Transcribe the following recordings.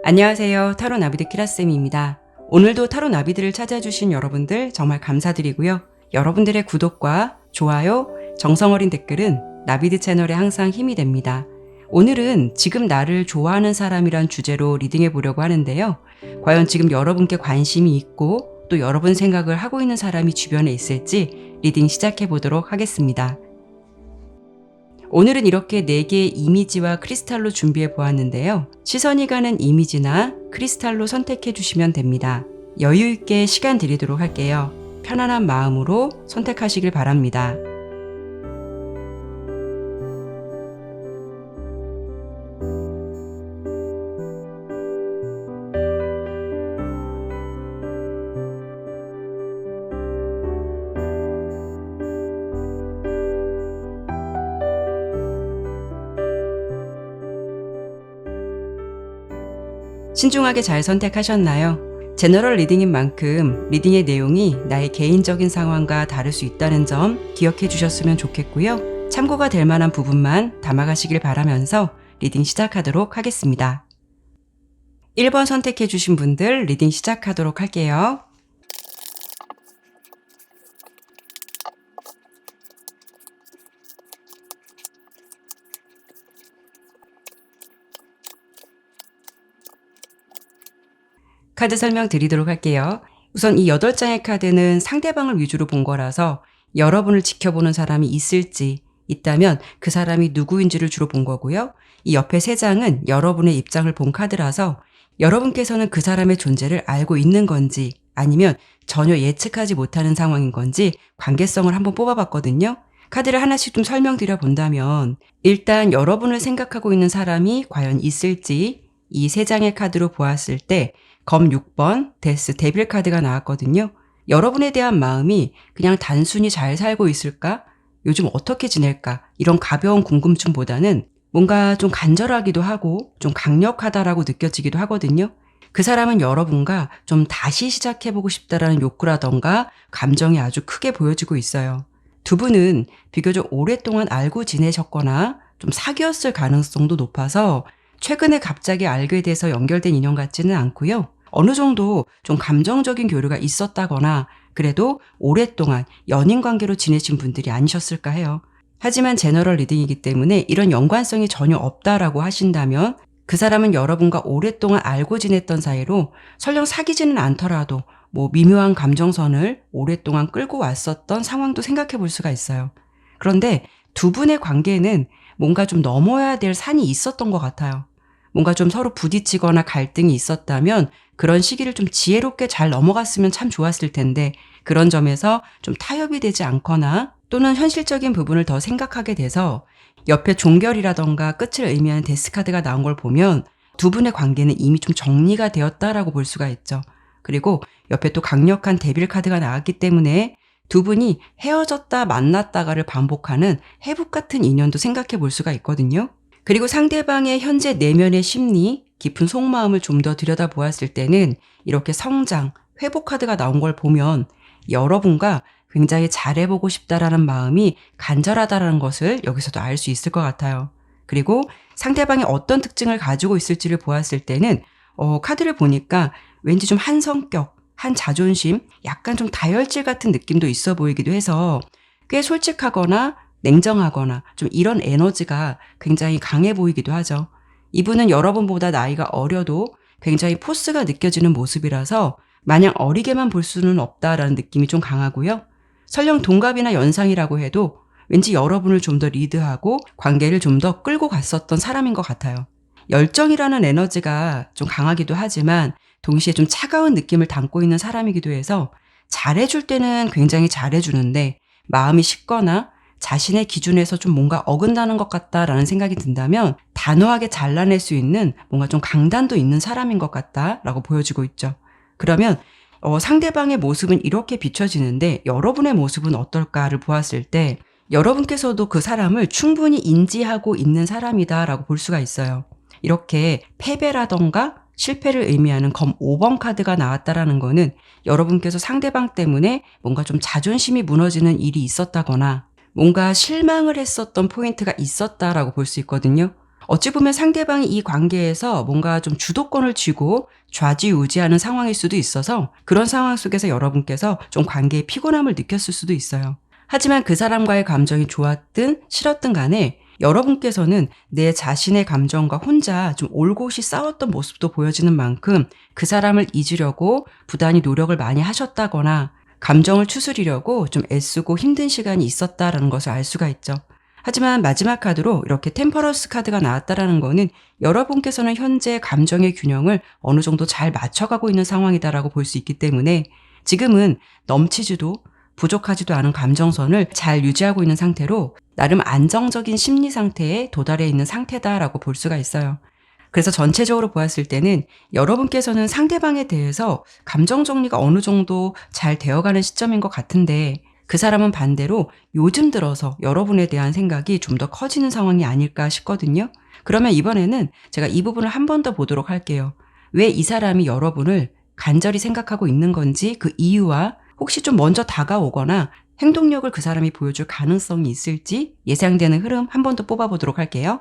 안녕하세요. 타로 나비드 키라쌤입니다. 오늘도 타로 나비들을 찾아주신 여러분들 정말 감사드리고요. 여러분들의 구독과 좋아요, 정성어린 댓글은 나비드 채널에 항상 힘이 됩니다. 오늘은 지금 나를 좋아하는 사람이란 주제로 리딩해 보려고 하는데요. 과연 지금 여러분께 관심이 있고 또 여러분 생각을 하고 있는 사람이 주변에 있을지 리딩 시작해 보도록 하겠습니다. 오늘은 이렇게 4개의 이미지와 크리스탈로 준비해 보았는데요. 시선이 가는 이미지나 크리스탈로 선택해 주시면 됩니다. 여유 있게 시간 드리도록 할게요. 편안한 마음으로 선택하시길 바랍니다. 신중하게 잘 선택하셨나요? 제너럴 리딩인 만큼 리딩의 내용이 나의 개인적인 상황과 다를 수 있다는 점 기억해 주셨으면 좋겠고요. 참고가 될 만한 부분만 담아가시길 바라면서 리딩 시작하도록 하겠습니다. 1번 선택해 주신 분들 리딩 시작하도록 할게요. 카드 설명 드리도록 할게요. 우선 이 8장의 카드는 상대방을 위주로 본 거라서 여러분을 지켜보는 사람이 있을지 있다면 그 사람이 누구인지를 주로 본 거고요. 이 옆에 3장은 여러분의 입장을 본 카드라서 여러분께서는 그 사람의 존재를 알고 있는 건지 아니면 전혀 예측하지 못하는 상황인 건지 관계성을 한번 뽑아봤거든요. 카드를 하나씩 좀 설명드려 본다면 일단 여러분을 생각하고 있는 사람이 과연 있을지 이 3장의 카드로 보았을 때 검 6번 데스 데빌 카드가 나왔거든요. 여러분에 대한 마음이 그냥 단순히 잘 살고 있을까? 요즘 어떻게 지낼까? 이런 가벼운 궁금증보다는 뭔가 좀 간절하기도 하고 좀 강력하다라고 느껴지기도 하거든요. 그 사람은 여러분과 좀 다시 시작해보고 싶다라는 욕구라던가 감정이 아주 크게 보여지고 있어요. 두 분은 비교적 오랫동안 알고 지내셨거나 좀 사귀었을 가능성도 높아서 최근에 갑자기 알게 돼서 연결된 인연 같지는 않고요. 어느 정도 좀 감정적인 교류가 있었다거나 그래도 오랫동안 연인 관계로 지내신 분들이 아니셨을까 해요. 하지만 제너럴 리딩이기 때문에 이런 연관성이 전혀 없다라고 하신다면 그 사람은 여러분과 오랫동안 알고 지냈던 사이로 설령 사귀지는 않더라도 미묘한 감정선을 오랫동안 끌고 왔었던 상황도 생각해 볼 수가 있어요. 그런데 두 분의 관계는 뭔가 좀 넘어야 될 산이 있었던 것 같아요. 뭔가 좀 서로 부딪히거나 갈등이 있었다면 그런 시기를 좀 지혜롭게 잘 넘어갔으면 참 좋았을 텐데 그런 점에서 좀 타협이 되지 않거나 또는 현실적인 부분을 더 생각하게 돼서 옆에 종결이라던가 끝을 의미하는 데스카드가 나온 걸 보면 두 분의 관계는 이미 좀 정리가 되었다라고 볼 수가 있죠. 그리고 옆에 또 강력한 데빌 카드가 나왔기 때문에 두 분이 헤어졌다 만났다가를 반복하는 회복 같은 인연도 생각해 볼 수가 있거든요. 그리고 상대방의 현재 내면의 심리, 깊은 속마음을 좀 더 들여다보았을 때는 이렇게 성장, 회복 카드가 나온 걸 보면 여러분과 굉장히 잘해보고 싶다라는 마음이 간절하다라는 것을 여기서도 알 수 있을 것 같아요. 그리고 상대방이 어떤 특징을 가지고 있을지를 보았을 때는 카드를 보니까 왠지 좀 한 성격, 한 자존심, 약간 좀 다혈질 같은 느낌도 있어 보이기도 해서 꽤 솔직하거나 냉정하거나 좀 이런 에너지가 굉장히 강해 보이기도 하죠. 이분은 여러분보다 나이가 어려도 굉장히 포스가 느껴지는 모습이라서 마냥 어리게만 볼 수는 없다라는 느낌이 좀 강하고요. 설령 동갑이나 연상이라고 해도 왠지 여러분을 좀 더 리드하고 관계를 좀 더 끌고 갔었던 사람인 것 같아요. 열정이라는 에너지가 좀 강하기도 하지만 동시에 좀 차가운 느낌을 담고 있는 사람이기도 해서 잘해줄 때는 굉장히 잘해주는데 마음이 식거나 자신의 기준에서 좀 뭔가 어긋나는 것 같다라는 생각이 든다면 단호하게 잘라낼 수 있는 뭔가 좀 강단도 있는 사람인 것 같다라고 보여지고 있죠. 그러면 상대방의 모습은 이렇게 비춰지는데 여러분의 모습은 어떨까를 보았을 때 여러분께서도 그 사람을 충분히 인지하고 있는 사람이다라고 볼 수가 있어요. 이렇게 패배라던가 실패를 의미하는 검 5번 카드가 나왔다라는 거는 여러분께서 상대방 때문에 뭔가 좀 자존심이 무너지는 일이 있었다거나 뭔가 실망을 했었던 포인트가 있었다라고 볼 수 있거든요. 어찌 보면 상대방이 이 관계에서 뭔가 좀 주도권을 쥐고 좌지우지하는 상황일 수도 있어서 그런 상황 속에서 여러분께서 좀 관계에 피곤함을 느꼈을 수도 있어요. 하지만 그 사람과의 감정이 좋았든 싫었든 간에 여러분께서는 내 자신의 감정과 혼자 좀 올곧이 싸웠던 모습도 보여지는 만큼 그 사람을 잊으려고 부단히 노력을 많이 하셨다거나 감정을 추스리려고 좀 애쓰고 힘든 시간이 있었다라는 것을 알 수가 있죠. 하지만 마지막 카드로 이렇게 템퍼런스 카드가 나왔다라는 거는 여러분께서는 현재 감정의 균형을 어느 정도 잘 맞춰가고 있는 상황이다라고 볼 수 있기 때문에 지금은 넘치지도 부족하지도 않은 감정선을 잘 유지하고 있는 상태로 나름 안정적인 심리 상태에 도달해 있는 상태다라고 볼 수가 있어요. 그래서 전체적으로 보았을 때는 여러분께서는 상대방에 대해서 감정 정리가 어느 정도 잘 되어가는 시점인 것 같은데 그 사람은 반대로 요즘 들어서 여러분에 대한 생각이 좀 더 커지는 상황이 아닐까 싶거든요. 그러면 이번에는 제가 이 부분을 한 번 더 보도록 할게요. 왜 이 사람이 여러분을 간절히 생각하고 있는 건지 그 이유와 혹시 좀 먼저 다가오거나 행동력을 그 사람이 보여줄 가능성이 있을지 예상되는 흐름 한 번 더 뽑아보도록 할게요.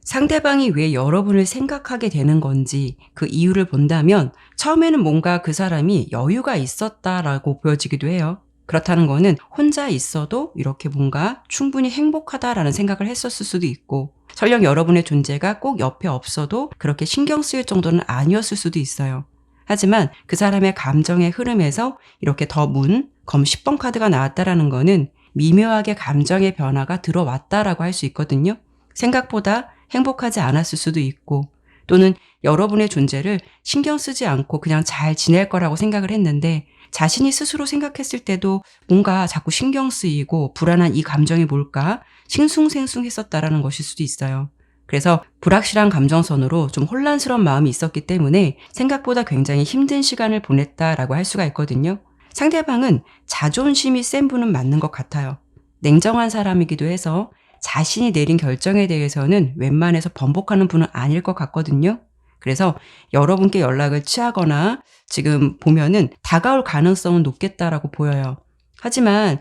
상대방이 왜 여러분을 생각하게 되는 건지 그 이유를 본다면 처음에는 뭔가 그 사람이 여유가 있었다라고 보여지기도 해요. 그렇다는 거는 혼자 있어도 이렇게 뭔가 충분히 행복하다라는 생각을 했었을 수도 있고 설령 여러분의 존재가 꼭 옆에 없어도 그렇게 신경 쓰일 정도는 아니었을 수도 있어요. 하지만 그 사람의 감정의 흐름에서 이렇게 더 문, 검 10번 카드가 나왔다라는 거는 미묘하게 감정의 변화가 들어왔다라고 할 수 있거든요. 생각보다 행복하지 않았을 수도 있고 또는 여러분의 존재를 신경 쓰지 않고 그냥 잘 지낼 거라고 생각을 했는데 자신이 스스로 생각했을 때도 뭔가 자꾸 신경 쓰이고 불안한 이 감정이 뭘까 싱숭생숭했었다라는 것일 수도 있어요. 그래서 불확실한 감정선으로 좀 혼란스러운 마음이 있었기 때문에 생각보다 굉장히 힘든 시간을 보냈다라고 할 수가 있거든요. 상대방은 자존심이 센 분은 맞는 것 같아요. 냉정한 사람이기도 해서 자신이 내린 결정에 대해서는 웬만해서 번복하는 분은 아닐 것 같거든요. 그래서 여러분께 연락을 취하거나 지금 보면은 다가올 가능성은 높겠다라고 보여요. 하지만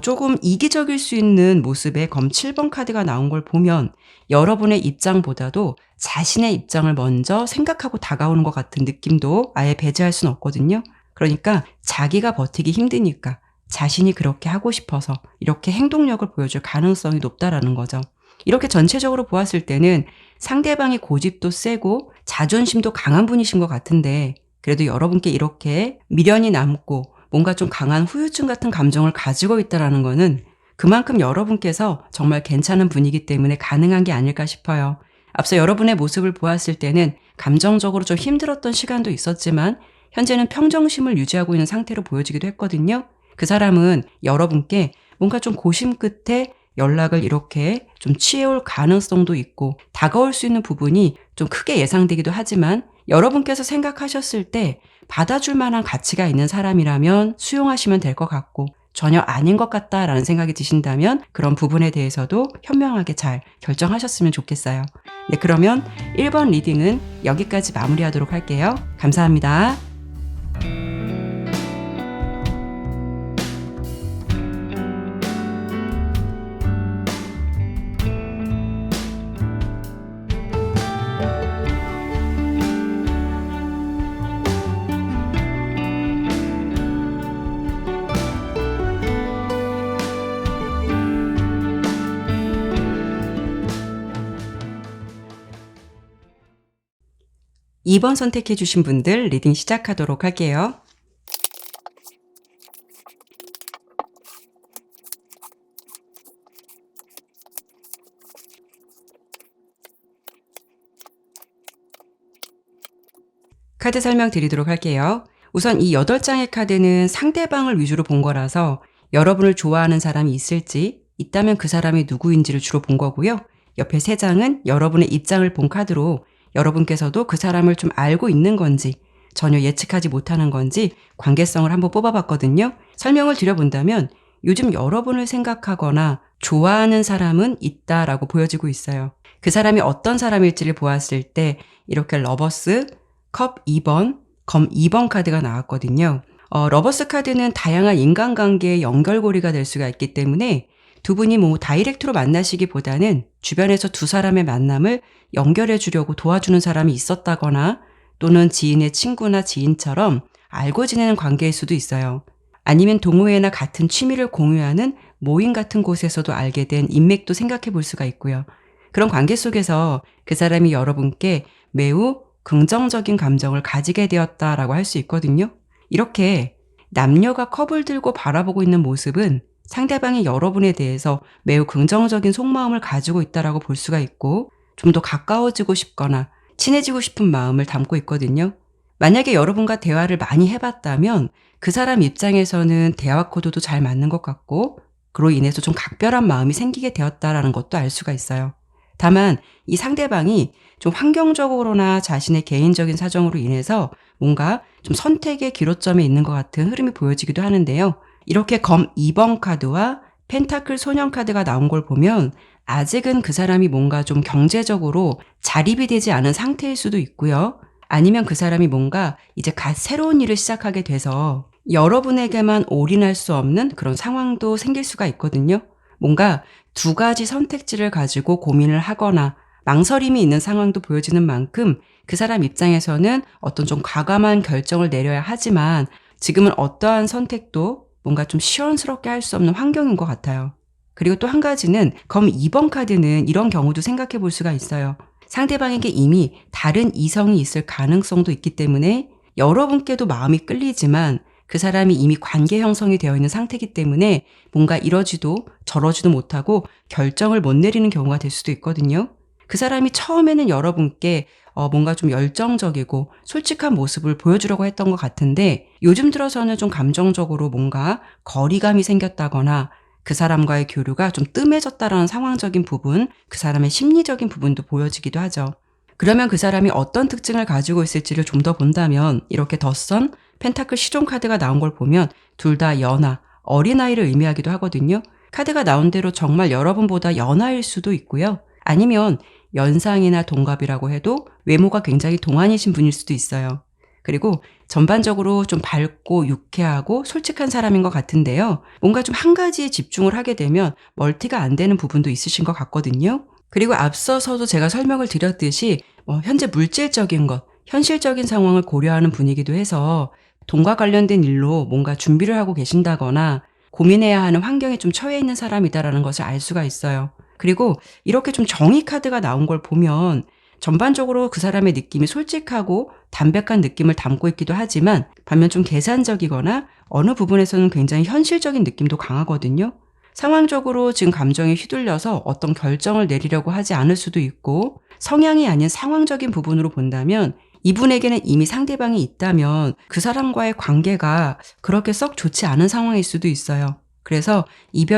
조금 이기적일 수 있는 모습의 검 7번 카드가 나온 걸 보면 여러분의 입장보다도 자신의 입장을 먼저 생각하고 다가오는 것 같은 느낌도 아예 배제할 수는 없거든요. 그러니까 자기가 버티기 힘드니까 자신이 그렇게 하고 싶어서 이렇게 행동력을 보여줄 가능성이 높다라는 거죠. 이렇게 전체적으로 보았을 때는 상대방의 고집도 세고 자존심도 강한 분이신 것 같은데 그래도 여러분께 이렇게 미련이 남고 뭔가 좀 강한 후유증 같은 감정을 가지고 있다는 거는 그만큼 여러분께서 정말 괜찮은 분이기 때문에 가능한 게 아닐까 싶어요. 앞서 여러분의 모습을 보았을 때는 감정적으로 좀 힘들었던 시간도 있었지만 현재는 평정심을 유지하고 있는 상태로 보여지기도 했거든요. 그 사람은 여러분께 뭔가 좀 고심 끝에 연락을 이렇게 좀 취해올 가능성도 있고 다가올 수 있는 부분이 좀 크게 예상되기도 하지만 여러분께서 생각하셨을 때 받아줄 만한 가치가 있는 사람이라면 수용하시면 될 것 같고 전혀 아닌 것 같다라는 생각이 드신다면 그런 부분에 대해서도 현명하게 잘 결정하셨으면 좋겠어요. 네, 그러면 1번 리딩은 여기까지 마무리하도록 할게요. 감사합니다. 2번 선택해 주신 분들 리딩 시작하도록 할게요. 카드 설명 드리도록 할게요. 우선 이 8장의 카드는 상대방을 위주로 본 거라서 여러분을 좋아하는 사람이 있을지 있다면 그 사람이 누구인지를 주로 본 거고요. 옆에 3장은 여러분의 입장을 본 카드로 여러분께서도 그 사람을 좀 알고 있는 건지 전혀 예측하지 못하는 건지 관계성을 한번 뽑아봤거든요. 설명을 드려본다면 요즘 여러분을 생각하거나 좋아하는 사람은 있다라고 보여지고 있어요. 그 사람이 어떤 사람일지를 보았을 때 이렇게 러버스, 컵 2번, 검 2번 카드가 나왔거든요. 러버스 카드는 다양한 인간관계의 연결고리가 될 수가 있기 때문에 두 분이 뭐 다이렉트로 만나시기보다는 주변에서 두 사람의 만남을 연결해 주려고 도와주는 사람이 있었다거나 또는 지인의 친구나 지인처럼 알고 지내는 관계일 수도 있어요. 아니면 동호회나 같은 취미를 공유하는 모임 같은 곳에서도 알게 된 인맥도 생각해 볼 수가 있고요. 그런 관계 속에서 그 사람이 여러분께 매우 긍정적인 감정을 가지게 되었다라고 할 수 있거든요. 이렇게 남녀가 컵을 들고 바라보고 있는 모습은 상대방이 여러분에 대해서 매우 긍정적인 속마음을 가지고 있다라고 볼 수가 있고 좀 더 가까워지고 싶거나 친해지고 싶은 마음을 담고 있거든요. 만약에 여러분과 대화를 많이 해봤다면 그 사람 입장에서는 대화 코드도 잘 맞는 것 같고 그로 인해서 좀 각별한 마음이 생기게 되었다라는 것도 알 수가 있어요. 다만 이 상대방이 좀 환경적으로나 자신의 개인적인 사정으로 인해서 뭔가 좀 선택의 기로점에 있는 것 같은 흐름이 보여지기도 하는데요. 이렇게 검 2번 카드와 펜타클 소년 카드가 나온 걸 보면 아직은 그 사람이 뭔가 좀 경제적으로 자립이 되지 않은 상태일 수도 있고요. 아니면 그 사람이 뭔가 이제 갓 새로운 일을 시작하게 돼서 여러분에게만 올인할 수 없는 그런 상황도 생길 수가 있거든요. 뭔가 두 가지 선택지를 가지고 고민을 하거나 망설임이 있는 상황도 보여지는 만큼 그 사람 입장에서는 어떤 좀 과감한 결정을 내려야 하지만 지금은 어떠한 선택도 뭔가 좀 시원스럽게 할 수 없는 환경인 것 같아요. 그리고 또 한 가지는 검 2번 카드는 이런 경우도 생각해 볼 수가 있어요. 상대방에게 이미 다른 이성이 있을 가능성도 있기 때문에 여러분께도 마음이 끌리지만 그 사람이 이미 관계 형성이 되어 있는 상태이기 때문에 뭔가 이러지도 저러지도 못하고 결정을 못 내리는 경우가 될 수도 있거든요. 그 사람이 처음에는 여러분께 뭔가 좀 열정적이고 솔직한 모습을 보여주려고 했던 것 같은데 요즘 들어서는 좀 감정적으로 뭔가 거리감이 생겼다거나 그 사람과의 교류가 좀 뜸해졌다라는 상황적인 부분, 그 사람의 심리적인 부분도 보여지기도 하죠. 그러면 그 사람이 어떤 특징을 가지고 있을지를 좀 더 본다면 이렇게 덧선, 펜타클 시종 카드가 나온 걸 보면 둘 다 연하, 어린아이를 의미하기도 하거든요. 카드가 나온 대로 정말 여러분보다 연하일 수도 있고요. 아니면 연상이나 동갑이라고 해도 외모가 굉장히 동안이신 분일 수도 있어요. 그리고 전반적으로 좀 밝고 유쾌하고 솔직한 사람인 것 같은데요. 뭔가 좀 한 가지에 집중을 하게 되면 멀티가 안 되는 부분도 있으신 것 같거든요. 그리고 앞서서도 제가 설명을 드렸듯이 현재 물질적인 것, 현실적인 상황을 고려하는 분이기도 해서 돈과 관련된 일로 뭔가 준비를 하고 계신다거나 고민해야 하는 환경에 좀 처해 있는 사람이다라는 것을 알 수가 있어요. 그리고 이렇게 좀 정의 카드가 나온 걸 보면 전반적으로 그 사람의 느낌이 솔직하고 담백한 느낌을 담고 있기도 하지만 반면 좀 계산적이거나 어느 부분에서는 굉장히 현실적인 느낌도 강하거든요. 상황적으로 지금 감정에 휘둘려서 어떤 결정을 내리려고 하지 않을 수도 있고 성향이 아닌 상황적인 부분으로 본다면 이분에게는 이미 상대방이 있다면 그 사람과의 관계가 그렇게 썩 좋지 않은 상황일 수도 있어요. 그래서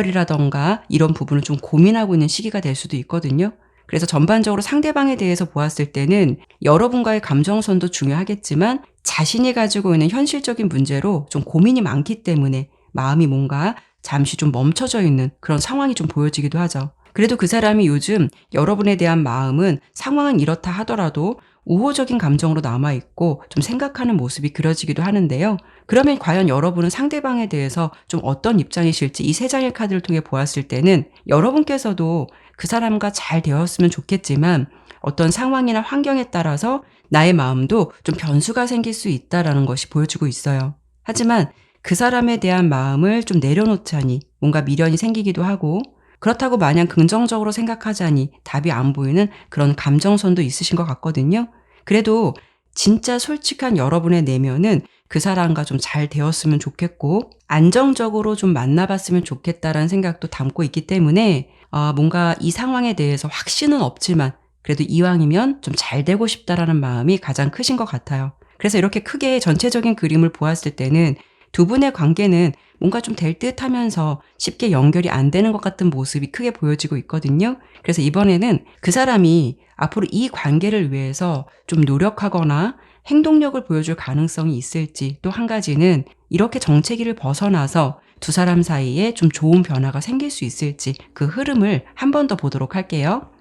이별이라던가 이런 부분을 좀 고민하고 있는 시기가 될 수도 있거든요. 그래서 전반적으로 상대방에 대해서 보았을 때는 여러분과의 감정선도 중요하겠지만 자신이 가지고 있는 현실적인 문제로 좀 고민이 많기 때문에 마음이 뭔가 잠시 좀 멈춰져 있는 그런 상황이 좀 보여지기도 하죠. 그래도 그 사람이 요즘 여러분에 대한 마음은 상황은 이렇다 하더라도 우호적인 감정으로 남아있고 좀 생각하는 모습이 그려지기도 하는데요. 그러면 과연 여러분은 상대방에 대해서 좀 어떤 입장이실지 이 세 장의 카드를 통해 보았을 때는 여러분께서도 그 사람과 잘 되었으면 좋겠지만 어떤 상황이나 환경에 따라서 나의 마음도 좀 변수가 생길 수 있다라는 것이 보여주고 있어요. 하지만 그 사람에 대한 마음을 좀 내려놓자니 뭔가 미련이 생기기도 하고 그렇다고 마냥 긍정적으로 생각하자니 답이 안 보이는 그런 감정선도 있으신 것 같거든요. 그래도 진짜 솔직한 여러분의 내면은 그 사람과 좀 잘 되었으면 좋겠고 안정적으로 좀 만나봤으면 좋겠다라는 생각도 담고 있기 때문에 뭔가 이 상황에 대해서 확신은 없지만 그래도 이왕이면 좀 잘 되고 싶다라는 마음이 가장 크신 것 같아요. 그래서 이렇게 크게 전체적인 그림을 보았을 때는 두 분의 관계는 뭔가 좀 될 듯 하면서 쉽게 연결이 안 되는 것 같은 모습이 크게 보여지고 있거든요. 그래서 이번에는 그 사람이 앞으로 이 관계를 위해서 좀 노력하거나 행동력을 보여줄 가능성이 있을지 또 한 가지는 이렇게 정체기를 벗어나서 두 사람 사이에 좀 좋은 변화가 생길 수 있을지 그 흐름을 한 번 더 보도록 할게요.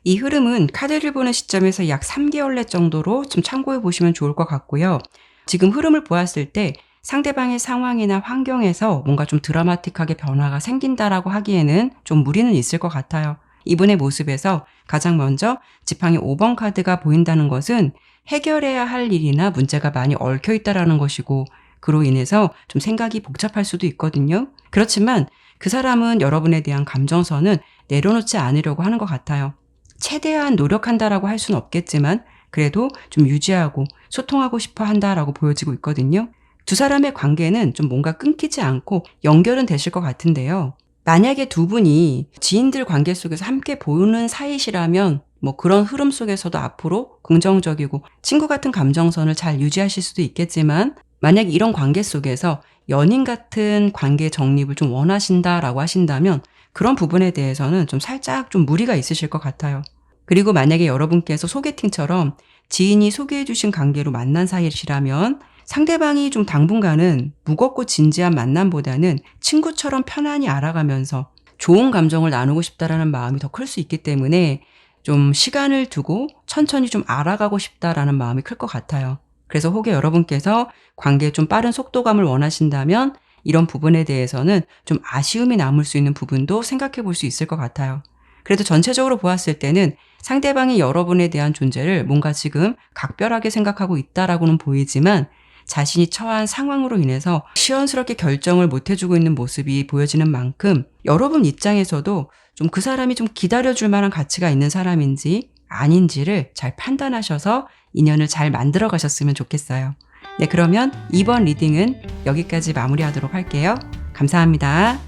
이 흐름은 카드를 보는 시점에서 약 3개월 내 정도로 좀 참고해 보시면 좋을 것 같고요. 지금 흐름을 보았을 때 상대방의 상황이나 환경에서 뭔가 좀 드라마틱하게 변화가 생긴다라고 하기에는 좀 무리는 있을 것 같아요. 이분의 모습에서 가장 먼저 지팡이 5번 카드가 보인다는 것은 해결해야 할 일이나 문제가 많이 얽혀 있다라는 것이고, 그로 인해서 좀 생각이 복잡할 수도 있거든요. 그렇지만 그 사람은 여러분에 대한 감정선은 내려놓지 않으려고 하는 것 같아요. 최대한 노력한다라고 할 수는 없겠지만 그래도 좀 유지하고 소통하고 싶어 한다라고 보여지고 있거든요. 두 사람의 관계는 좀 뭔가 끊기지 않고 연결은 되실 것 같은데요. 만약에 두 분이 지인들 관계 속에서 함께 보는 사이시라면 뭐 그런 흐름 속에서도 앞으로 긍정적이고 친구 같은 감정선을 잘 유지하실 수도 있겠지만, 만약 이런 관계 속에서 연인 같은 관계 정립을 좀 원하신다라고 하신다면 그런 부분에 대해서는 좀 살짝 좀 무리가 있으실 것 같아요. 그리고 만약에 여러분께서 소개팅처럼 지인이 소개해 주신 관계로 만난 사이시라면 상대방이 좀 당분간은 무겁고 진지한 만남보다는 친구처럼 편안히 알아가면서 좋은 감정을 나누고 싶다라는 마음이 더 클 수 있기 때문에 좀 시간을 두고 천천히 좀 알아가고 싶다라는 마음이 클 것 같아요. 그래서 혹여 여러분께서 관계에 좀 빠른 속도감을 원하신다면 이런 부분에 대해서는 좀 아쉬움이 남을 수 있는 부분도 생각해 볼 수 있을 것 같아요. 그래도 전체적으로 보았을 때는 상대방이 여러분에 대한 존재를 뭔가 지금 각별하게 생각하고 있다라고는 보이지만, 자신이 처한 상황으로 인해서 시원스럽게 결정을 못 해주고 있는 모습이 보여지는 만큼 여러분 입장에서도 좀 그 사람이 좀 기다려줄 만한 가치가 있는 사람인지 아닌지를 잘 판단하셔서 인연을 잘 만들어 가셨으면 좋겠어요. 네, 그러면 이번 리딩은 여기까지 마무리하도록 할게요. 감사합니다.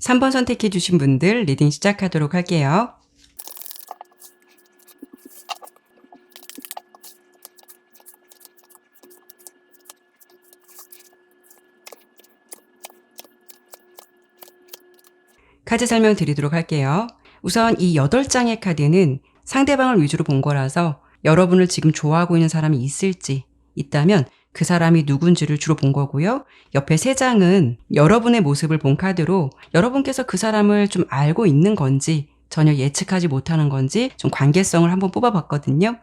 3번 선택해 주신 분들 리딩 시작하도록 할게요. 카드 설명 드리도록 할게요. 우선 이 8장의 카드는 상대방을 위주로 본 거라서 여러분을 지금 좋아하고 있는 사람이 있을지, 있다면 그 사람이 누군지를 주로 본 거고요. 옆에 3장은 여러분의 모습을 본 카드로 여러분께서 그 사람을 좀 알고 있는 건지 전혀 예측하지 못하는 건지 좀 관계성을 한번 뽑아봤거든요.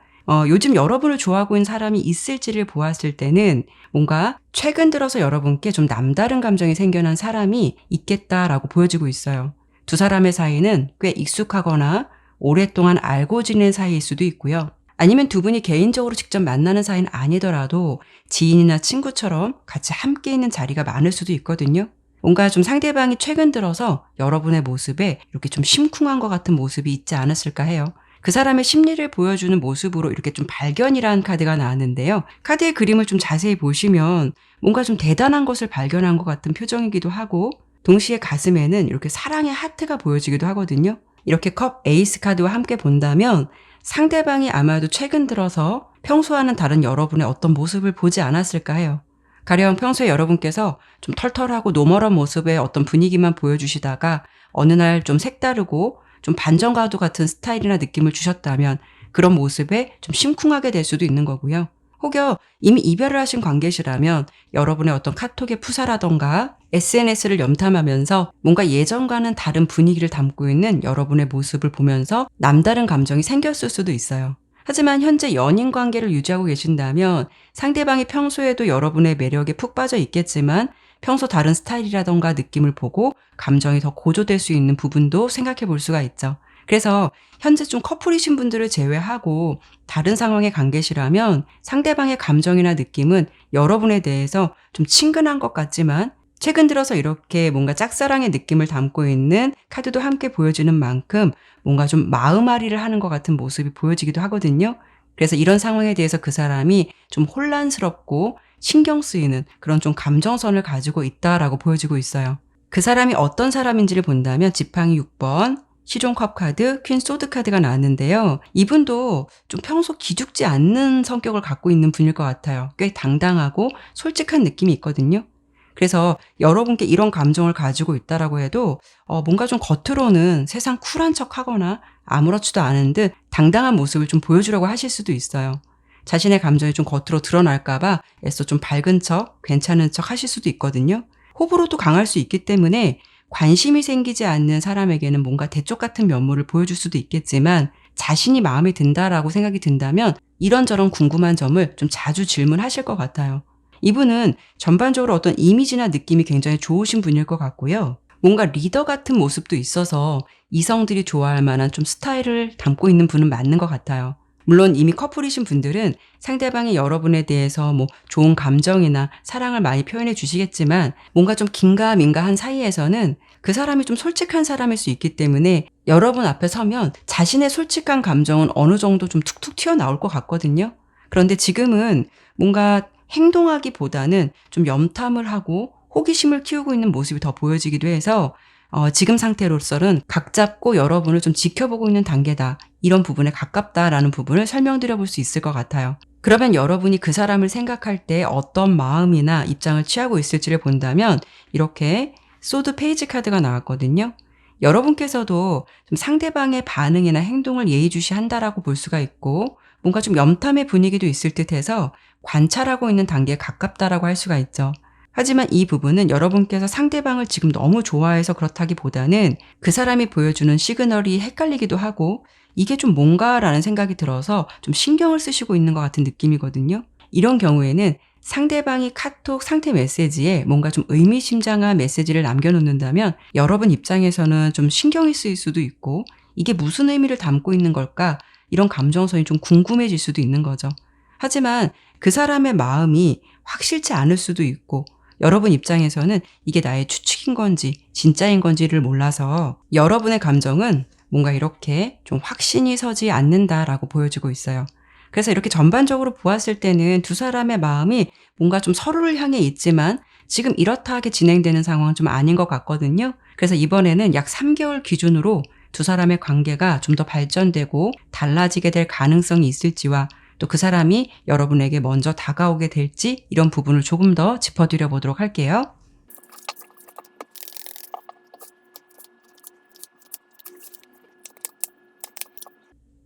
요즘 여러분을 좋아하고 있는 사람이 있을지를 보았을 때는 뭔가 최근 들어서 여러분께 좀 남다른 감정이 생겨난 사람이 있겠다라고 보여지고 있어요. 두 사람의 사이는 꽤 익숙하거나 오랫동안 알고 지낸 사이일 수도 있고요. 아니면 두 분이 개인적으로 직접 만나는 사이는 아니더라도 지인이나 친구처럼 같이 함께 있는 자리가 많을 수도 있거든요. 뭔가 좀 상대방이 최근 들어서 여러분의 모습에 이렇게 좀 심쿵한 것 같은 모습이 있지 않았을까 해요. 그 사람의 심리를 보여주는 모습으로 이렇게 좀 발견이라는 카드가 나왔는데요. 카드의 그림을 좀 자세히 보시면 뭔가 좀 대단한 것을 발견한 것 같은 표정이기도 하고, 동시에 가슴에는 이렇게 사랑의 하트가 보여지기도 하거든요. 이렇게 컵 에이스 카드와 함께 본다면 상대방이 아마도 최근 들어서 평소와는 다른 여러분의 어떤 모습을 보지 않았을까 해요. 가령 평소에 여러분께서 좀 털털하고 노멀한 모습의 어떤 분위기만 보여주시다가 어느 날 좀 색다르고 좀 반전가도 같은 스타일이나 느낌을 주셨다면 그런 모습에 좀 심쿵하게 될 수도 있는 거고요. 혹여 이미 이별을 하신 관계시라면 여러분의 어떤 카톡의 푸사라던가 SNS를 염탐하면서 뭔가 예전과는 다른 분위기를 담고 있는 여러분의 모습을 보면서 남다른 감정이 생겼을 수도 있어요. 하지만 현재 연인 관계를 유지하고 계신다면 상대방이 평소에도 여러분의 매력에 푹 빠져 있겠지만 평소 다른 스타일이라던가 느낌을 보고 감정이 더 고조될 수 있는 부분도 생각해 볼 수가 있죠. 그래서 현재 좀 커플이신 분들을 제외하고 다른 상황의 관계시라면 상대방의 감정이나 느낌은 여러분에 대해서 좀 친근한 것 같지만 최근 들어서 이렇게 뭔가 짝사랑의 느낌을 담고 있는 카드도 함께 보여주는 만큼 뭔가 좀 마음앓이를 하는 것 같은 모습이 보여지기도 하거든요. 그래서 이런 상황에 대해서 그 사람이 좀 혼란스럽고 신경 쓰이는 그런 좀 감정선을 가지고 있다라고 보여지고 있어요. 그 사람이 어떤 사람인지를 본다면 지팡이 6번, 시종컵 카드, 퀸 소드 카드가 나왔는데요. 이분도 좀 평소 기죽지 않는 성격을 갖고 있는 분일 것 같아요. 꽤 당당하고 솔직한 느낌이 있거든요. 그래서 여러분께 이런 감정을 가지고 있다라고 해도 뭔가 좀 겉으로는 세상 쿨한 척하거나 아무렇지도 않은 듯 당당한 모습을 좀 보여주려고 하실 수도 있어요. 자신의 감정이 좀 겉으로 드러날까 봐 애써 좀 밝은 척, 괜찮은 척 하실 수도 있거든요. 호불호도 강할 수 있기 때문에 관심이 생기지 않는 사람에게는 뭔가 대쪽 같은 면모를 보여줄 수도 있겠지만 자신이 마음에 든다라고 생각이 든다면 이런저런 궁금한 점을 좀 자주 질문하실 것 같아요. 이분은 전반적으로 어떤 이미지나 느낌이 굉장히 좋으신 분일 것 같고요. 뭔가 리더 같은 모습도 있어서 이성들이 좋아할 만한 좀 스타일을 담고 있는 분은 맞는 것 같아요. 물론 이미 커플이신 분들은 상대방이 여러분에 대해서 뭐 좋은 감정이나 사랑을 많이 표현해 주시겠지만 뭔가 좀 긴가민가한 사이에서는 그 사람이 좀 솔직한 사람일 수 있기 때문에 여러분 앞에 서면 자신의 솔직한 감정은 어느 정도 좀 툭툭 튀어나올 것 같거든요. 그런데 지금은 뭔가 행동하기보다는 좀 염탐을 하고 호기심을 키우고 있는 모습이 더 보여지기도 해서 지금 상태로서는 각 잡고 여러분을 좀 지켜보고 있는 단계다. 이런 부분에 가깝다라는 부분을 설명드려 볼 수 있을 것 같아요. 그러면 여러분이 그 사람을 생각할 때 어떤 마음이나 입장을 취하고 있을지를 본다면 이렇게 소드 페이지 카드가 나왔거든요. 여러분께서도 좀 상대방의 반응이나 행동을 예의주시한다라고 볼 수가 있고 뭔가 좀 염탐의 분위기도 있을 듯해서 관찰하고 있는 단계에 가깝다라고 할 수가 있죠. 하지만 이 부분은 여러분께서 상대방을 지금 너무 좋아해서 그렇다기보다는 그 사람이 보여주는 시그널이 헷갈리기도 하고 이게 좀 뭔가라는 생각이 들어서 좀 신경을 쓰시고 있는 것 같은 느낌이거든요. 이런 경우에는 상대방이 카톡 상태 메시지에 뭔가 좀 의미심장한 메시지를 남겨놓는다면 여러분 입장에서는 좀 신경이 쓰일 수도 있고 이게 무슨 의미를 담고 있는 걸까? 이런 감정선이 좀 궁금해질 수도 있는 거죠. 하지만 그 사람의 마음이 확실치 않을 수도 있고 여러분 입장에서는 이게 나의 추측인 건지 진짜인 건지를 몰라서 여러분의 감정은 뭔가 이렇게 좀 확신이 서지 않는다라고 보여지고 있어요. 그래서 이렇게 전반적으로 보았을 때는 두 사람의 마음이 뭔가 좀 서로를 향해 있지만 지금 이렇다 하게 진행되는 상황은 좀 아닌 것 같거든요. 그래서 이번에는 약 3개월 기준으로 두 사람의 관계가 좀 더 발전되고 달라지게 될 가능성이 있을지와 또 그 사람이 여러분에게 먼저 다가오게 될지 이런 부분을 조금 더 짚어드려 보도록 할게요.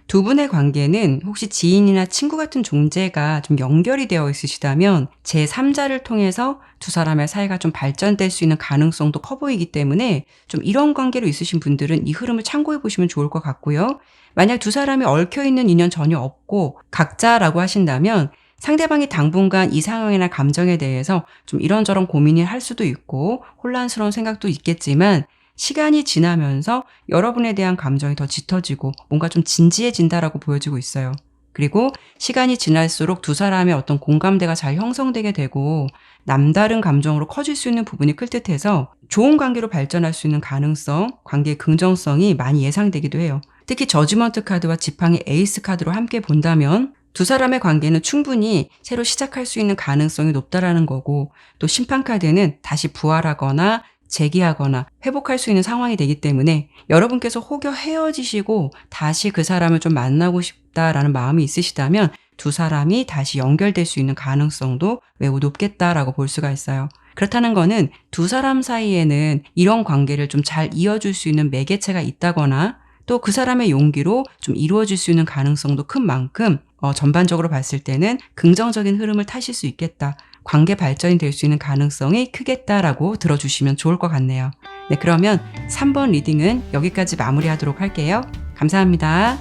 두 분의 관계는 혹시 지인이나 친구 같은 존재가 좀 연결이 되어 있으시다면 제3자를 통해서 두 사람의 사이가 좀 발전될 수 있는 가능성도 커 보이기 때문에 좀 이런 관계로 있으신 분들은 이 흐름을 참고해 보시면 좋을 것 같고요. 만약 두 사람이 얽혀있는 인연 전혀 없고 각자라고 하신다면 상대방이 당분간 이 상황이나 감정에 대해서 좀 이런저런 고민을 할 수도 있고 혼란스러운 생각도 있겠지만 시간이 지나면서 여러분에 대한 감정이 더 짙어지고 뭔가 좀 진지해진다라고 보여지고 있어요. 그리고 시간이 지날수록 두 사람의 어떤 공감대가 잘 형성되게 되고 남다른 감정으로 커질 수 있는 부분이 클 듯해서 좋은 관계로 발전할 수 있는 가능성, 관계의 긍정성이 많이 예상되기도 해요. 특히 저지먼트 카드와 지팡이 에이스 카드로 함께 본다면 두 사람의 관계는 충분히 새로 시작할 수 있는 가능성이 높다라는 거고 또 심판 카드는 다시 부활하거나 재기하거나 회복할 수 있는 상황이 되기 때문에 여러분께서 혹여 헤어지시고 다시 그 사람을 좀 만나고 싶다라는 마음이 있으시다면 두 사람이 다시 연결될 수 있는 가능성도 매우 높겠다라고 볼 수가 있어요. 그렇다는 거는 두 사람 사이에는 이런 관계를 좀 잘 이어줄 수 있는 매개체가 있다거나 또 그 사람의 용기로 좀 이루어질 수 있는 가능성도 큰 만큼 전반적으로 봤을 때는 긍정적인 흐름을 타실 수 있겠다. 관계 발전이 될 수 있는 가능성이 크겠다라고 들어주시면 좋을 것 같네요. 네, 그러면 3번 리딩은 여기까지 마무리하도록 할게요. 감사합니다.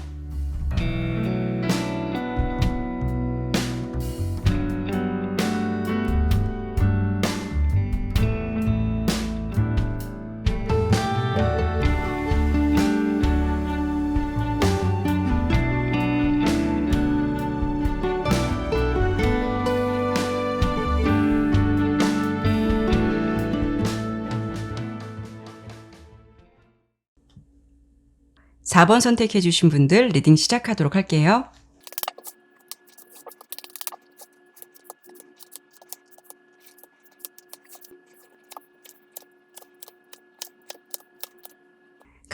4번 선택해 주신 분들 리딩 시작하도록 할게요.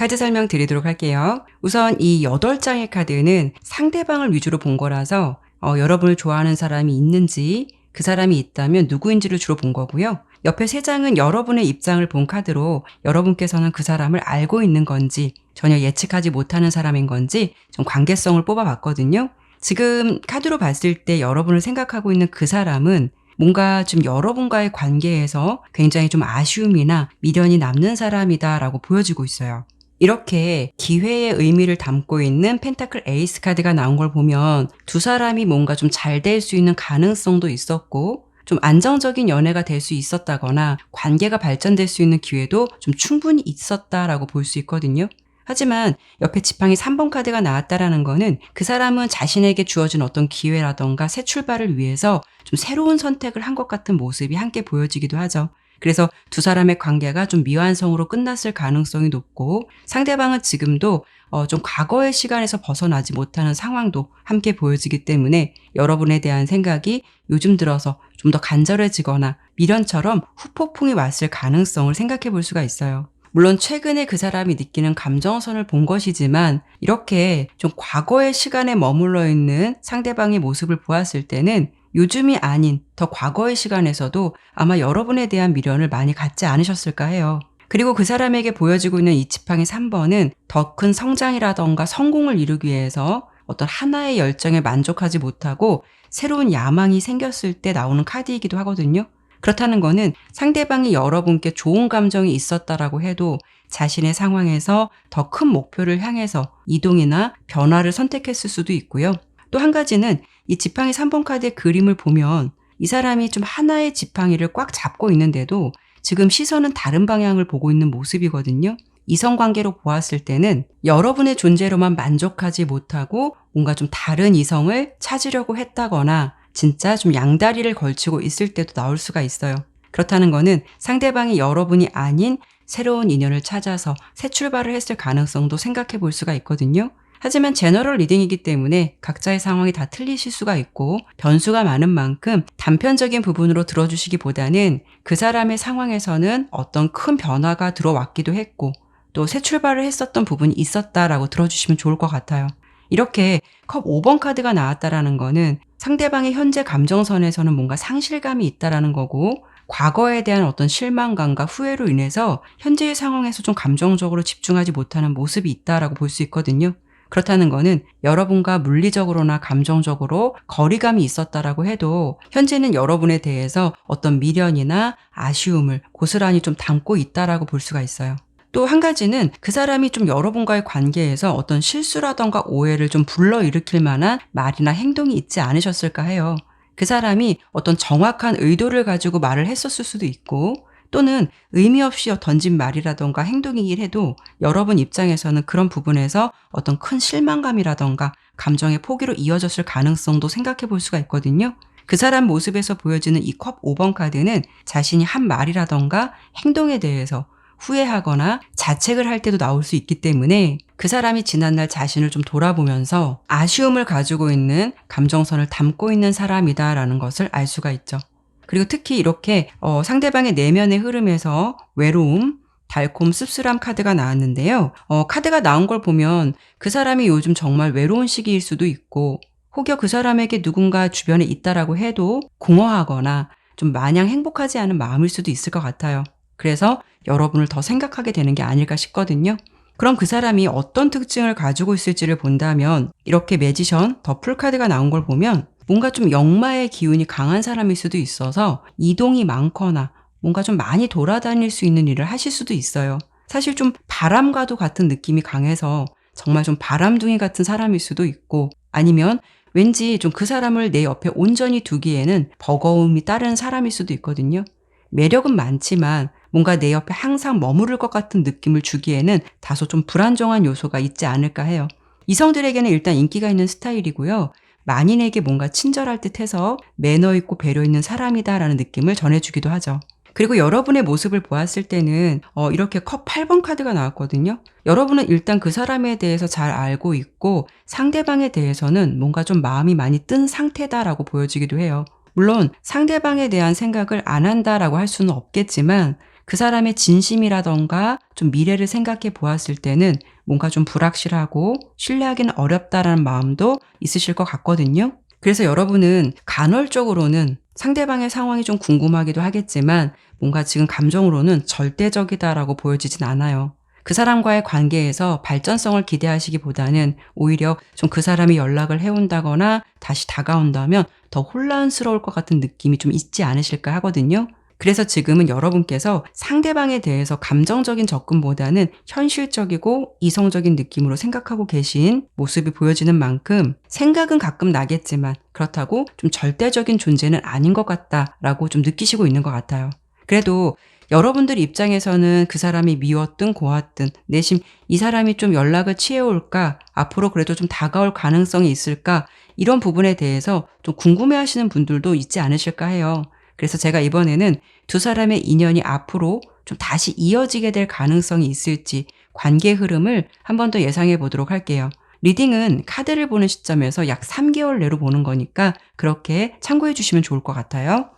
카드 설명 드리도록 할게요. 우선 이 8장의 카드는 상대방을 위주로 본 거라서 여러분을 좋아하는 사람이 있는지, 그 사람이 있다면 누구인지를 주로 본 거고요. 옆에 3장은 여러분의 입장을 본 카드로 여러분께서는 그 사람을 알고 있는 건지, 전혀 예측하지 못하는 사람인 건지 좀 관계성을 뽑아봤거든요. 지금 카드로 봤을 때 여러분을 생각하고 있는 그 사람은 뭔가 좀 여러분과의 관계에서 굉장히 좀 아쉬움이나 미련이 남는 사람이다라고 보여지고 있어요. 이렇게 기회의 의미를 담고 있는 펜타클 에이스 카드가 나온 걸 보면 두 사람이 뭔가 좀 잘 될 수 있는 가능성도 있었고 좀 안정적인 연애가 될 수 있었다거나 관계가 발전될 수 있는 기회도 좀 충분히 있었다라고 볼 수 있거든요. 하지만 옆에 지팡이 3번 카드가 나왔다라는 거는 그 사람은 자신에게 주어진 어떤 기회라던가 새 출발을 위해서 좀 새로운 선택을 한 것 같은 모습이 함께 보여지기도 하죠. 그래서 두 사람의 관계가 좀 미완성으로 끝났을 가능성이 높고 상대방은 지금도 좀 과거의 시간에서 벗어나지 못하는 상황도 함께 보여지기 때문에 여러분에 대한 생각이 요즘 들어서 좀 더 간절해지거나 미련처럼 후폭풍이 왔을 가능성을 생각해 볼 수가 있어요. 물론 최근에 그 사람이 느끼는 감정선을 본 것이지만 이렇게 좀 과거의 시간에 머물러 있는 상대방의 모습을 보았을 때는 요즘이 아닌 더 과거의 시간에서도 아마 여러분에 대한 미련을 많이 갖지 않으셨을까 해요. 그리고 그 사람에게 보여지고 있는 이 지팡이 3번은 더 큰 성장이라던가 성공을 이루기 위해서 어떤 하나의 열정에 만족하지 못하고 새로운 야망이 생겼을 때 나오는 카드이기도 하거든요. 그렇다는 거는 상대방이 여러분께 좋은 감정이 있었다라고 해도 자신의 상황에서 더 큰 목표를 향해서 이동이나 변화를 선택했을 수도 있고요. 또 한 가지는 이 지팡이 3번 카드의 그림을 보면 이 사람이 좀 하나의 지팡이를 꽉 잡고 있는데도 지금 시선은 다른 방향을 보고 있는 모습이거든요. 이성관계로 보았을 때는 여러분의 존재로만 만족하지 못하고 뭔가 좀 다른 이성을 찾으려고 했다거나 진짜 좀 양다리를 걸치고 있을 때도 나올 수가 있어요. 그렇다는 거는 상대방이 여러분이 아닌 새로운 인연을 찾아서 새 출발을 했을 가능성도 생각해 볼 수가 있거든요. 하지만 제너럴 리딩이기 때문에 각자의 상황이 다 틀리실 수가 있고 변수가 많은 만큼 단편적인 부분으로 들어주시기보다는 그 사람의 상황에서는 어떤 큰 변화가 들어왔기도 했고 또 새 출발을 했었던 부분이 있었다라고 들어주시면 좋을 것 같아요. 이렇게 컵 5번 카드가 나왔다라는 거는 상대방의 현재 감정선에서는 뭔가 상실감이 있다라는 거고 과거에 대한 어떤 실망감과 후회로 인해서 현재의 상황에서 좀 감정적으로 집중하지 못하는 모습이 있다라고 볼 수 있거든요. 그렇다는 거는 여러분과 물리적으로나 감정적으로 거리감이 있었다라고 해도 현재는 여러분에 대해서 어떤 미련이나 아쉬움을 고스란히 좀 담고 있다라고 볼 수가 있어요. 또 한 가지는 그 사람이 좀 여러분과의 관계에서 어떤 실수라던가 오해를 좀 불러일으킬 만한 말이나 행동이 있지 않으셨을까 해요. 그 사람이 어떤 정확한 의도를 가지고 말을 했었을 수도 있고 또는 의미 없이 던진 말이라던가 행동이긴 해도 여러분 입장에서는 그런 부분에서 어떤 큰 실망감이라던가 감정의 포기로 이어졌을 가능성도 생각해 볼 수가 있거든요. 그 사람 모습에서 보여지는 이 컵 5번 카드는 자신이 한 말이라던가 행동에 대해서 후회하거나 자책을 할 때도 나올 수 있기 때문에 그 사람이 지난날 자신을 좀 돌아보면서 아쉬움을 가지고 있는 감정선을 담고 있는 사람이다라는 것을 알 수가 있죠. 그리고 특히 이렇게 상대방의 내면의 흐름에서 외로움, 달콤, 씁쓸함 카드가 나왔는데요. 카드가 나온 걸 보면 그 사람이 요즘 정말 외로운 시기일 수도 있고 혹여 그 사람에게 누군가 주변에 있다라고 해도 공허하거나 좀 마냥 행복하지 않은 마음일 수도 있을 것 같아요. 그래서 여러분을 더 생각하게 되는 게 아닐까 싶거든요. 그럼 그 사람이 어떤 특징을 가지고 있을지를 본다면 이렇게 매지션, 더 풀카드가 나온 걸 보면 뭔가 좀 역마의 기운이 강한 사람일 수도 있어서 이동이 많거나 뭔가 좀 많이 돌아다닐 수 있는 일을 하실 수도 있어요. 사실 좀 바람과도 같은 느낌이 강해서 정말 좀 바람둥이 같은 사람일 수도 있고 아니면 왠지 좀 그 사람을 내 옆에 온전히 두기에는 버거움이 따른 사람일 수도 있거든요. 매력은 많지만 뭔가 내 옆에 항상 머무를 것 같은 느낌을 주기에는 다소 좀 불안정한 요소가 있지 않을까 해요. 이성들에게는 일단 인기가 있는 스타일이고요. 만인에게 뭔가 친절할 듯해서 매너 있고 배려 있는 사람이다라는 느낌을 전해주기도 하죠. 그리고 여러분의 모습을 보았을 때는 이렇게 컵 8번 카드가 나왔거든요. 여러분은 일단 그 사람에 대해서 잘 알고 있고 상대방에 대해서는 뭔가 좀 마음이 많이 뜬 상태다라고 보여지기도 해요. 물론 상대방에 대한 생각을 안 한다라고 할 수는 없겠지만 그 사람의 진심이라던가 좀 미래를 생각해 보았을 때는 뭔가 좀 불확실하고 신뢰하기는 어렵다라는 마음도 있으실 것 같거든요. 그래서 여러분은 간헐적으로는 상대방의 상황이 좀 궁금하기도 하겠지만 뭔가 지금 감정으로는 절대적이다라고 보여지진 않아요. 그 사람과의 관계에서 발전성을 기대하시기보다는 오히려 좀 그 사람이 연락을 해온다거나 다시 다가온다면 더 혼란스러울 것 같은 느낌이 좀 있지 않으실까 하거든요. 그래서 지금은 여러분께서 상대방에 대해서 감정적인 접근보다는 현실적이고 이성적인 느낌으로 생각하고 계신 모습이 보여지는 만큼 생각은 가끔 나겠지만 그렇다고 좀 절대적인 존재는 아닌 것 같다라고 좀 느끼시고 있는 것 같아요. 그래도 여러분들 입장에서는 그 사람이 미웠든 고왔든 내심 이 사람이 좀 연락을 취해올까? 앞으로 그래도 좀 다가올 가능성이 있을까? 이런 부분에 대해서 좀 궁금해하시는 분들도 있지 않으실까 해요. 그래서 제가 이번에는 두 사람의 인연이 앞으로 좀 다시 이어지게 될 가능성이 있을지 관계 흐름을 한 번 더 예상해 보도록 할게요. 리딩은 카드를 보는 시점에서 약 3개월 내로 보는 거니까 그렇게 참고해 주시면 좋을 것 같아요.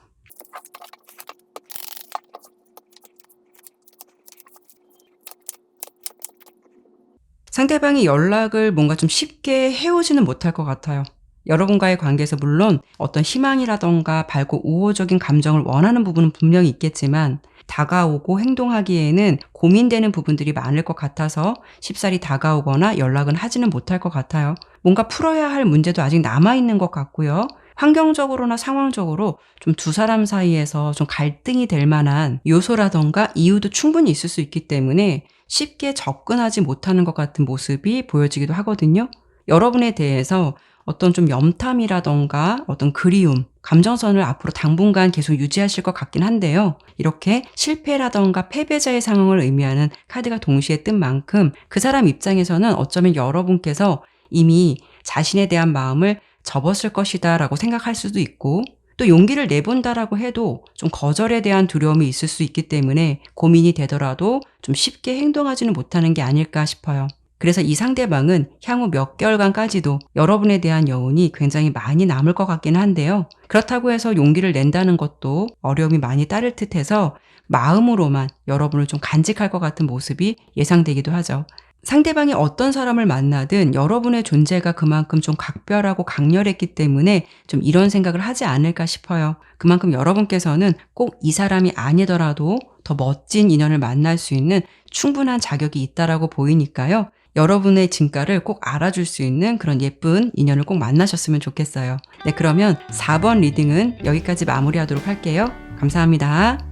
상대방이 연락을 뭔가 좀 쉽게 해오지는 못할 것 같아요. 여러분과의 관계에서 물론 어떤 희망이라던가 밝고 우호적인 감정을 원하는 부분은 분명히 있겠지만 다가오고 행동하기에는 고민되는 부분들이 많을 것 같아서 쉽사리 다가오거나 연락은 하지는 못할 것 같아요. 뭔가 풀어야 할 문제도 아직 남아있는 것 같고요. 환경적으로나 상황적으로 좀 두 사람 사이에서 좀 갈등이 될 만한 요소라던가 이유도 충분히 있을 수 있기 때문에 쉽게 접근하지 못하는 것 같은 모습이 보여지기도 하거든요. 여러분에 대해서 어떤 좀 염탐이라던가 어떤 그리움, 감정선을 앞으로 당분간 계속 유지하실 것 같긴 한데요. 이렇게 실패라던가 패배자의 상황을 의미하는 카드가 동시에 뜬 만큼 그 사람 입장에서는 어쩌면 여러분께서 이미 자신에 대한 마음을 접었을 것이다 라고 생각할 수도 있고 또 용기를 내본다라고 해도 좀 거절에 대한 두려움이 있을 수 있기 때문에 고민이 되더라도 좀 쉽게 행동하지는 못하는 게 아닐까 싶어요. 그래서 이 상대방은 향후 몇 개월간까지도 여러분에 대한 여운이 굉장히 많이 남을 것 같긴 한데요. 그렇다고 해서 용기를 낸다는 것도 어려움이 많이 따를 듯해서 마음으로만 여러분을 좀 간직할 것 같은 모습이 예상되기도 하죠. 상대방이 어떤 사람을 만나든 여러분의 존재가 그만큼 좀 각별하고 강렬했기 때문에 좀 이런 생각을 하지 않을까 싶어요. 그만큼 여러분께서는 꼭 이 사람이 아니더라도 더 멋진 인연을 만날 수 있는 충분한 자격이 있다라고 보이니까요. 여러분의 진가를 꼭 알아줄 수 있는 그런 예쁜 인연을 꼭 만나셨으면 좋겠어요. 네, 그러면 4번 리딩은 여기까지 마무리하도록 할게요. 감사합니다.